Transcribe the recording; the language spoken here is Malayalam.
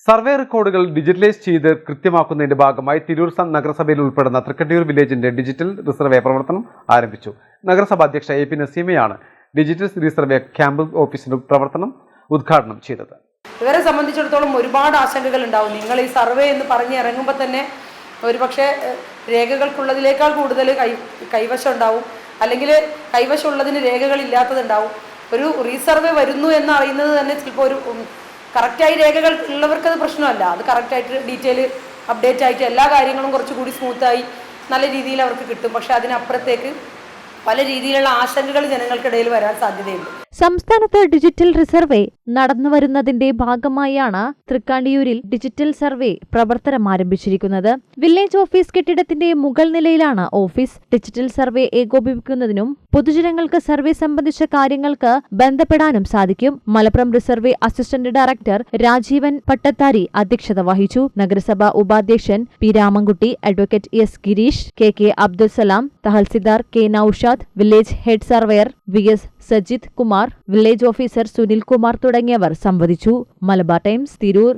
സർവേ റെക്കോർഡുകൾ ഡിജിറ്റലൈസ് ചെയ്ത് കൃത്യമാക്കുന്നതിന്റെ ഭാഗമായി തിരൂർ നഗരസഭയിൽ ഉൾപ്പെടുന്ന തൃക്കണ്ടിയൂർ വില്ലേജിന്റെ ഡിജിറ്റൽ റിസർവേ പ്രവർത്തനം ആരംഭിച്ചു. നഗരസഭാ അധ്യക്ഷ എ പി നസീമയാണ് ഡിജിറ്റൽ റിസർവേ ക്യാമ്പ് ഓഫീസിന്റെ പ്രവർത്തനം ഉദ്ഘാടനം ചെയ്തത്. ഇവരെ സംബന്ധിച്ചിടത്തോളം ഒരുപാട് ആശങ്കകൾ ഉണ്ടാവും. നിങ്ങൾ ഈ സർവേ എന്ന് പറഞ്ഞ് ഇറങ്ങുമ്പോൾ തന്നെ ഒരുപക്ഷെ രേഖകൾക്കുള്ളതിനേക്കാൾ കൂടുതൽ കൈവശം ഉണ്ടാവും, അല്ലെങ്കിൽ കൈവശമുള്ളതിന് രേഖകളില്ലാത്തതുണ്ടാവും. ഒരു റീസർവേ വരുന്നു എന്ന് അറിയുന്നത് തന്നെ ചിലപ്പോൾ ഒരു കറക്റ്റായി രേഖകൾ ഉള്ളവർക്ക് അത് പ്രശ്നമല്ല. അത് കറക്റ്റായിട്ട് ഡീറ്റെയിൽ അപ്ഡേറ്റ് ആയിട്ട് എല്ലാ കാര്യങ്ങളും കുറച്ചുകൂടി സ്മൂത്തായി നല്ല രീതിയിൽ അവർക്ക് കിട്ടും. പക്ഷെ അതിനപ്പുറത്തേക്ക് പല രീതിയിലുള്ള ആശങ്കകൾ ജനങ്ങൾക്കിടയിൽ വരാൻ സാധ്യതയുണ്ട്. സംസ്ഥാനത്ത് ഡിജിറ്റൽ റിസർവേ നടന്നുവരുന്നതിന്റെ ഭാഗമായാണ് തൃക്കാണ്ടിയൂരിൽ ഡിജിറ്റൽ സർവേ പ്രവർത്തനം ആരംഭിച്ചിരിക്കുന്നത്. വില്ലേജ് ഓഫീസ് കെട്ടിടത്തിന്റെ മുകൾ നിലയിലാണ് ഓഫീസ്. ഡിജിറ്റൽ സർവേ ഏകോപിപ്പിക്കുന്നതിനും പൊതുജനങ്ങൾക്ക് സർവേ സംബന്ധിച്ച കാര്യങ്ങൾക്ക് ബന്ധപ്പെടാനും സാധിക്കും. Malappuram resurvey assistant director Rajeevan Pattathari അധ്യക്ഷത വഹിച്ചു. നഗരസഭാ ഉപാധ്യക്ഷൻ P Ramankutty, advocate S Girish, K Abdul Salam, തഹസിൽദാർ K Noushad, village head surveyor V S Sajith Kumar, village officer Sunil Kumar തുടങ്ങിയവർ സംവദിച്ചു. മലബാർ ടൈംസ്, തിരൂർ.